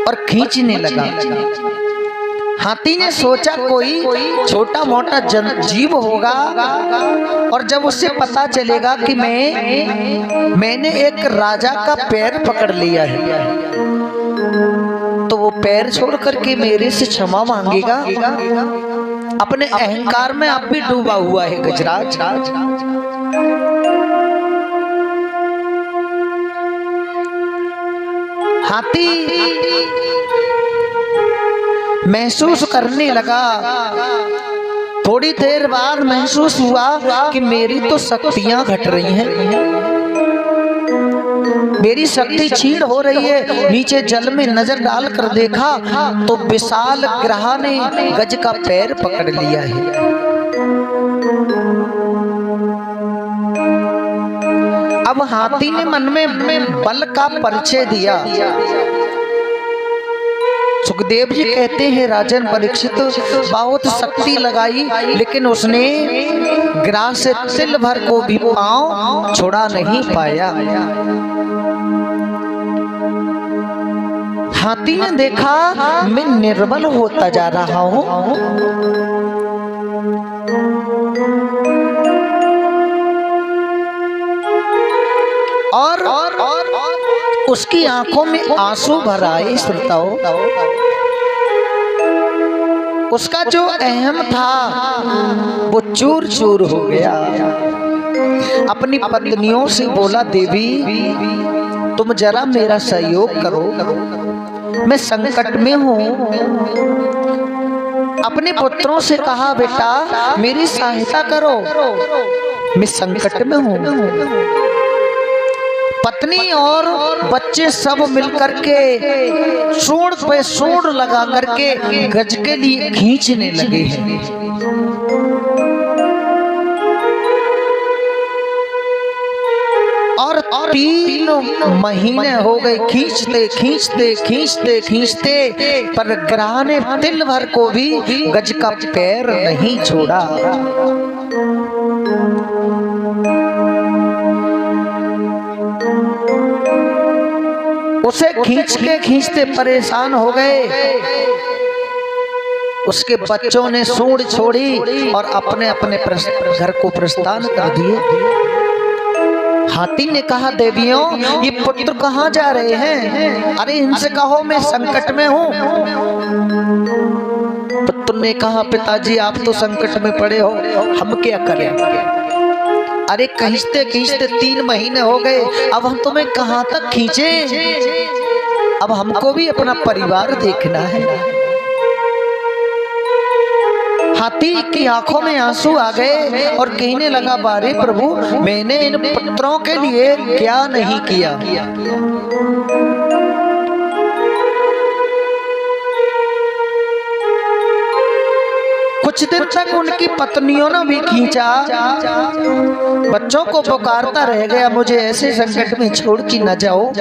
और खींचने लगा। हाथी ने सोचा कोई छोटा मोटा जीव होगा और जब उसे पता चलेगा कि मैंने एक राजा का पैर पकड़ लिया है तो वो पैर छोड़ करके मेरे से क्षमा मांगेगा। अपने अहंकार में आप भी डूबा हुआ है गजराज। हाथी महसूस करने लगा। थोड़ी देर बाद महसूस हुआ कि मेरी तो शक्तियां घट रही हैं, मेरी शक्ति क्षीण हो रही है। नीचे जल में नजर डालकर देखा तो विशाल ग्रह ने गज का पैर पकड़ लिया है। अब हाथी ने मन में बल का परिचय दिया। सुखदेव जी कहते हैं राजन परीक्षित बहुत शक्ति लगाई लेकिन उसने ग्रास से तिल भर को भी पांव छोड़ा नहीं पाया। हाथी ने देखा मैं निर्बल होता जा रहा हूं और उसकी आंखों में आंसू भर आए। श्रोताओं, उसका जो अहम था वो चूर चूर हो गया। अपनी पत्नियों से बोला देवी तुम जरा मेरा सहयोग करो, मैं संकट में हूँ। अपने पुत्रों से कहा बेटा मेरी सहायता करो, मैं संकट में हूँ। पत्नी और बच्चे सब मिलकर के सूंड पे सूंड लगा करके गज के लिए खींचने लगे हैं। और 3 महीने हो गए खींचते खींचते खींचते खींचते पर ग्रह ने तिल भर को भी गज का पैर नहीं छोड़ा। उसे खींचते खींचते परेशान हो गए। उसके बच्चों ने सूंड छोड़ी और अपने अपने घर को प्रस्थान कर दिए। हाथी ने कहा देवियों ये पुत्र कहाँ जा रहे हैं? अरे इनसे कहो मैं संकट में हूँ। पुत्र ने कहा पिताजी आप तो संकट में पड़े हो, हम क्या करें? अरे खींचते खींचते 3 महीने हो गए, अब हम तुम्हें कहाँ तक खींचे? अब हमको भी अपना परिवार देखना है। हाथी की आंखों में आंसू आ गए और कहने लगा बारे प्रभु मैंने इन पुत्रों के लिए क्या नहीं किया। कुछ दिन तक उनकी पत्नियों ने भी खींचा, बच्चों को पुकारता रह गया मुझे ऐसे संकट में छोड़ के न जाओ।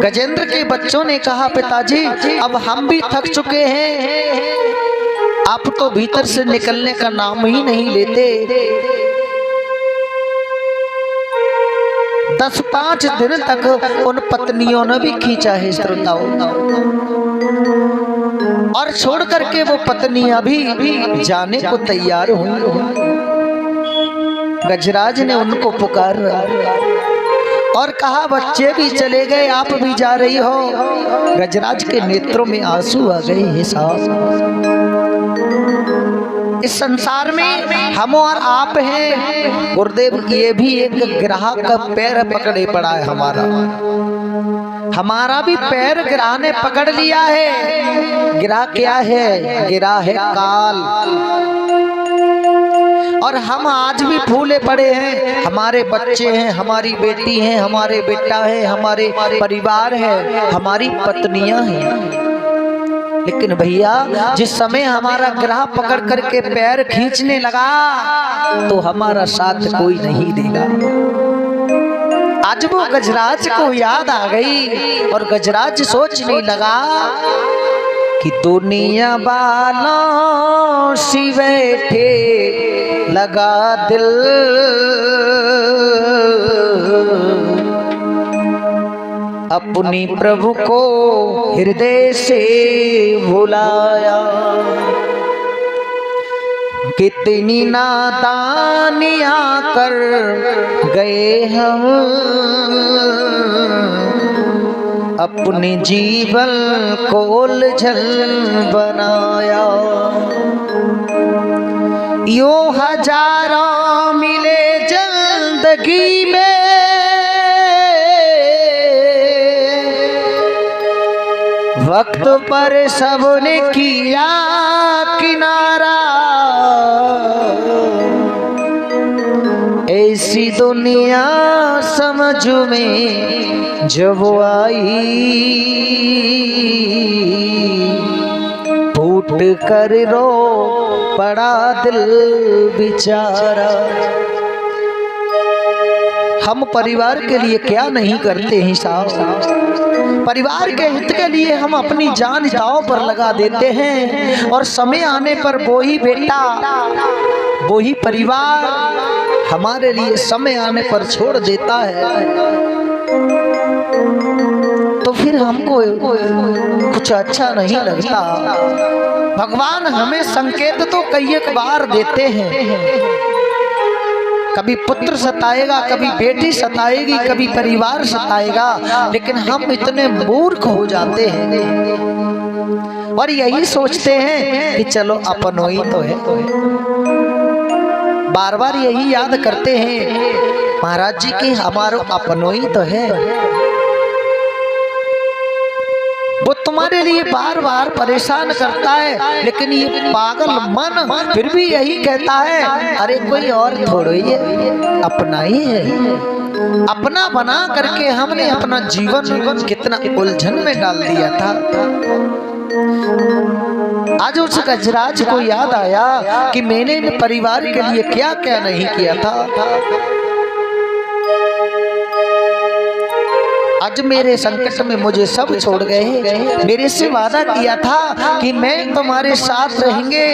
गजेंद्र के बच्चों ने कहा पिताजी अब हम भी थक चुके हैं, आप तो भीतर से निकलने का नाम ही नहीं लेते। 10-5 दिन तक उन पत्नियों ने भी खींचा है श्रोताओं, और छोड़ करके वो पत्नियां भी जाने को तैयार हुई। गजराज ने उनको पुकारा और कहा बच्चे भी चले गए, आप भी जा रही हो। गजराज के नेत्रों में आंसू आ गए हैं साहब। इस संसार में हम और आप हैं। गुरुदेव ये भी एक ग्रह का पैर पकड़े पड़ा है, हमारा भी पैर ग्रह ने पकड़ लिया है। ग्रह क्या है? ग्रह है काल। और हम आज भी फूले पड़े हैं। हमारे बच्चे हैं, हमारी बेटी हैं, हमारे बेटा है, हमारे परिवार है, हमारी पत्नियां हैं। लेकिन भैया जिस समय हमारा ग्रह पकड़ करके पैर खींचने लगा तो हमारा साथ कोई नहीं देगा। आज वो गजराज को याद आ गई और गजराज सोचने लगा कि दुनिया वालों सी बैठे लगा दिल, अपनी प्रभु को हृदय से भुलाया। कितनी नादानियां कर गए हम, अपने जीवन को उलझन बनाया। यूं हजारों मिले जिंदगी में, वक्त पर सबने किया किनारा। ऐसी दुनिया समझ में जब आई, फूट कर रो पड़ा दिल बेचारा। हम परिवार के लिए क्या नहीं करते हैं साहब। परिवार के हित के लिए हम अपनी जान दांव पर लगा देते हैं, और समय आने पर वो ही बेटा वो ही परिवार हमारे लिए समय आने पर छोड़ देता है। तो फिर हमको कुछ अच्छा नहीं लगता। भगवान हमें संकेत तो कई एक बार देते हैं, कभी पुत्र सताएगा, कभी बेटी सताएगी, कभी परिवार सताएगा, लेकिन हम इतने मूर्ख हो जाते हैं और यही सोचते हैं कि चलो अपनों ही तो है। बार बार यही याद करते हैं महाराज जी की हमारो अपनों ही तो है। वो तुम्हारे लिए बार बार परेशान करता है, लेकिन ये पागल मन फिर भी यही कहता है अरे कोई और थोड़ा ही है, अपना ही है। अपना बना करके हमने अपना जीवन कितना उलझन में डाल दिया था। आज उस गजराज को याद आया कि मैंने परिवार के लिए क्या क्या नहीं किया था। आज मेरे संकट में मुझे सब छोड़ गए। मेरे से वादा किया था कि मैं तुम्हारे साथ रहेंगे।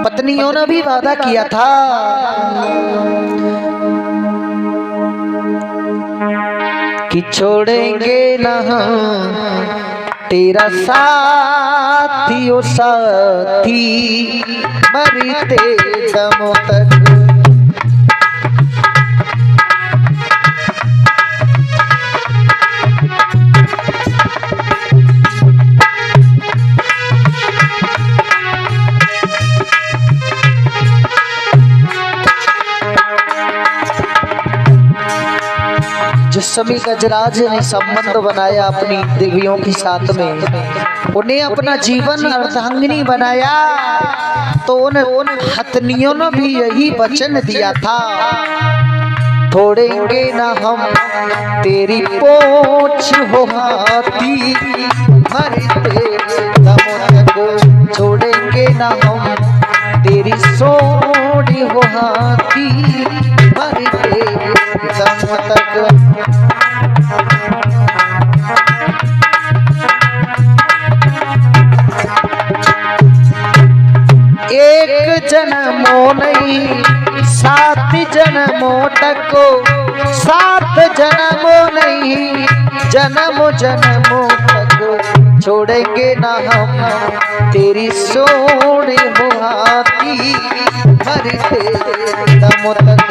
पत्नियों ने भी वादा किया था कि छोड़ेंगे ना तेरा साथी ओ साथी मरते दम तक। जिस समय गजराज ने संबंध बनाया अपनी देवियों के साथ में, उन्हें अपना जीवन अर्धांगिनी बनाया, तो उन हथनियों ने भी यही वचन दिया था, छोड़ेंगे ना हम तेरी पोंछ हो हाथी मरते दम तक। छोड़ेंगे ना हम तेरी सोड़ी हो हाथी मरते दम तक। एक जन्मों नहीं 7 जन्मों तक, 7 जन्मों नहीं जन्मों जन्मों तक। छोड़ेंगे ना हम तेरी सोने हो हाथी मरते दम तक।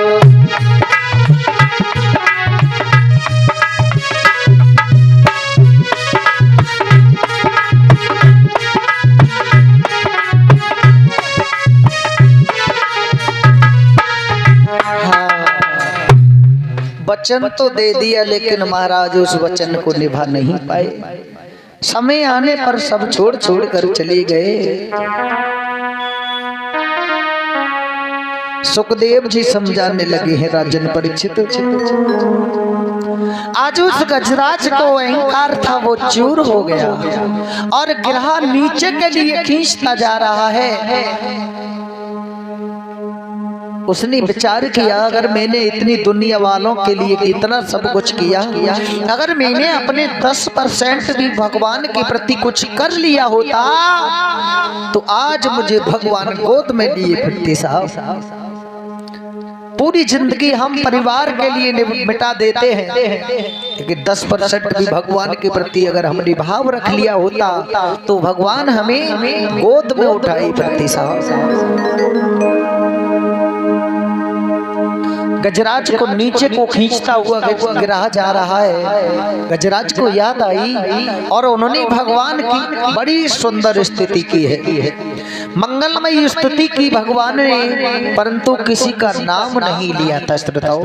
वचन तो दे दिया, लेकिन महाराज उस वचन को निभा नहीं पाए। समय आने पर सब छोड़ छोड़ कर चले गए। सुखदेव जी समझाने लगे हैं राजन परीक्षित। आज उस गजराज को अहंकार था, वो चूर हो गया और गिरहा नीचे के लिए खींचता जा रहा है। उसने विचार किया अगर मैंने इतनी दुनिया वालों के लिए इतना सब कुछ किया, अगर मैंने अपने 10% भी भगवान के प्रति कुछ कर लिया होता तो आज मुझे भगवान गोद में लिए फिरते साहब। पूरी जिंदगी हम परिवार के लिए मिटा देते हैं, लेकिन 10% भी भगवान के प्रति अगर हमने भाव रख लिया होता तो भगवान हमें गोद में उठाई प्रति साहब। गजराज को नीचे को खींचता हुआ गिरा जा रहा है। गजराज को याद आई और उन्होंने भगवान की बड़ी सुंदर स्तुति की है, मंगलमयी स्तुति की भगवान ने, परंतु किसी का नाम नहीं लिया था। श्रोताओ,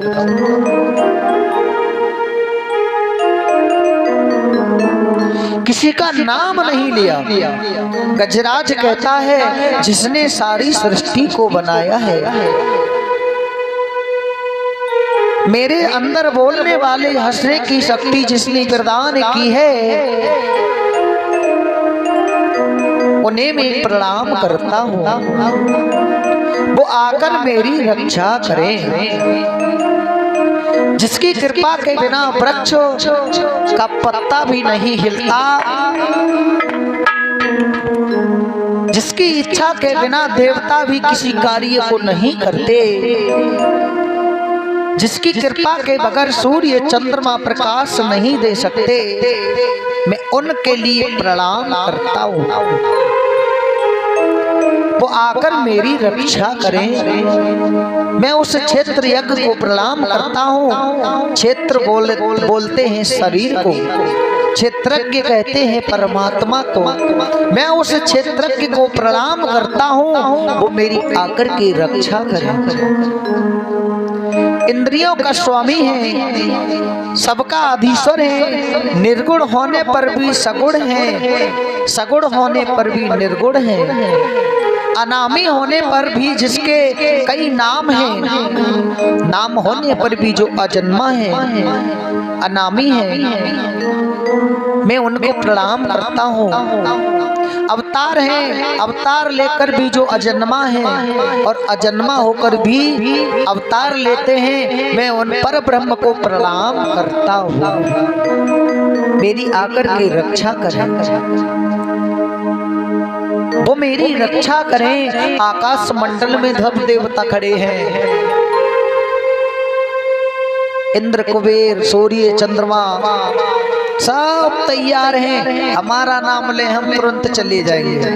किसी का नाम नहीं लिया। गजराज कहता है जिसने सारी सृष्टि को बनाया है, मेरे अंदर बोलने वाले हंसने की शक्ति जिसने प्रदान की है, उन्हें मैं प्रणाम करता हूँ, वो आकर मेरी रक्षा करें। जिसकी कृपा के बिना वृक्ष का पत्ता भी नहीं हिलता, जिसकी इच्छा के बिना देवता भी किसी कार्य को नहीं करते, जिसकी कृपा के बगैर सूर्य चंद्रमा प्रकाश नहीं दे सकते, मैं उनके लिए प्रणाम करता हूँ, वो आकर मेरी रक्षा करें। मैं उस क्षेत्र यज्ञ को प्रणाम करता हूँ। क्षेत्र बोलते हैं शरीर को, क्षेत्रज्ञ कहते हैं परमात्मा को। मैं उस क्षेत्रज्ञ को प्रणाम करता हूँ, वो मेरी आकर की रक्षा करें। इंद्रियों का स्वामी है, सबका अधीश्वर है, निर्गुण होने पर भी सगुण है, सगुण होने पर भी निर्गुण है, अनामी होने पर भी जिसके कई नाम हैं, नाम होने पर भी जो अजन्मा है, अनामी है, मैं उनको प्रणाम करता हूँ। अवतार है, अवतार लेकर भी जो अजन्मा है और अजन्मा होकर भी अवतार लेते हैं, मैं उन पर ब्रह्म को प्रणाम करता हूँ, मेरी आकर की रक्षा करें, वो मेरी रक्षा करें। आकाश मंडल में धब देवता खड़े हैं, इंद्र कुबेर सूर्य चंद्रमा सब तैयार हैं, हमारा नाम ले हम तुरंत चले जाएंगे।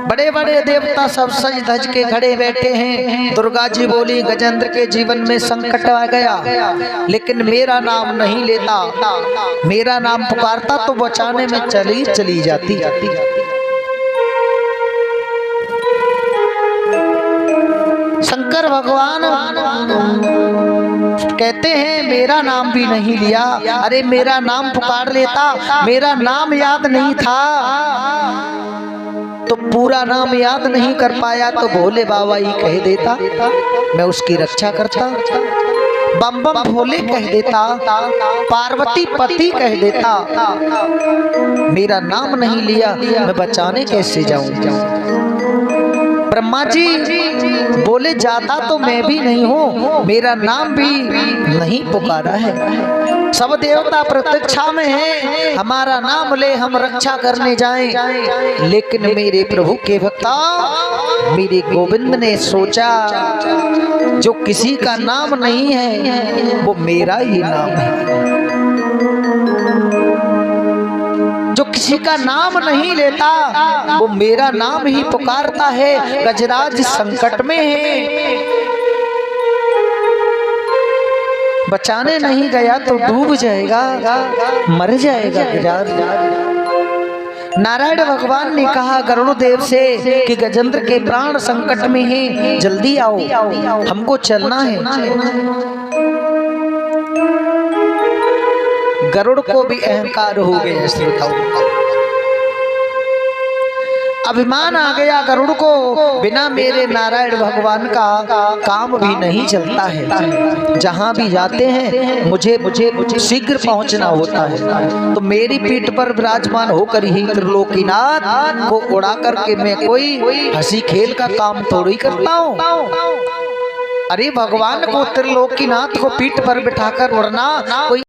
बड़े बड़े देवता सब सज धज के खड़े बैठे हैं। दुर्गा जी बोली गजेंद्र के जीवन में संकट आ गया, लेकिन मेरा नाम नहीं लेता, मेरा नाम पुकारता तो बचाने में चली जाती। शंकर भगवान कहते हैं मेरा नाम भी नहीं लिया। अरे मेरा नाम पुकार लेता, मेरा नाम याद नहीं था तो पूरा नाम याद नहीं कर पाया तो भोले बाबा ही कह देता, मैं उसकी रक्षा करता। बम बम भोले कह देता, पार्वती पति कह देता, मेरा नाम नहीं लिया, मैं बचाने कैसे जाऊं। ब्रह्मा जी बोले जाता तो मैं भी नहीं हूँ, मेरा नाम भी नहीं पुकारा है। सब देवता प्रतीक्षा में हैं, हमारा नाम ले हम रक्षा करने जाएं। लेकिन मेरे प्रभु के भक्ता मेरे गोविंद ने सोचा जो किसी का नाम नहीं है वो मेरा ही नाम है, जो किसी का नाम नहीं लेता वो मेरा नाम ही पुकारता है। गजराज संकट में है, बचाने नहीं गया तो डूब जाएगा, मर जाएगा गजराज। नारायण भगवान ने कहा गरुड़ देव से कि गजेंद्र के प्राण संकट में हैं, जल्दी आओ, हमको चलना है। गरुड़ को भी अहंकार हो गया, श्रोताओं अभिमान आ गया गरुड़ को, बिना मेरे नारायण भगवान का काम भी नहीं चलता है। जहाँ भी जाते हैं मुझे शीघ्र पहुँचना होता है, तो मेरी पीठ पर विराजमान होकर ही त्रिलोकीनाथ को उड़ा करके मैं कोई हंसी खेल का काम थोड़ी करता हूँ। अरे भगवान को त्रिलोकीनाथ को पीठ पर बिठाकर उड़ना कोई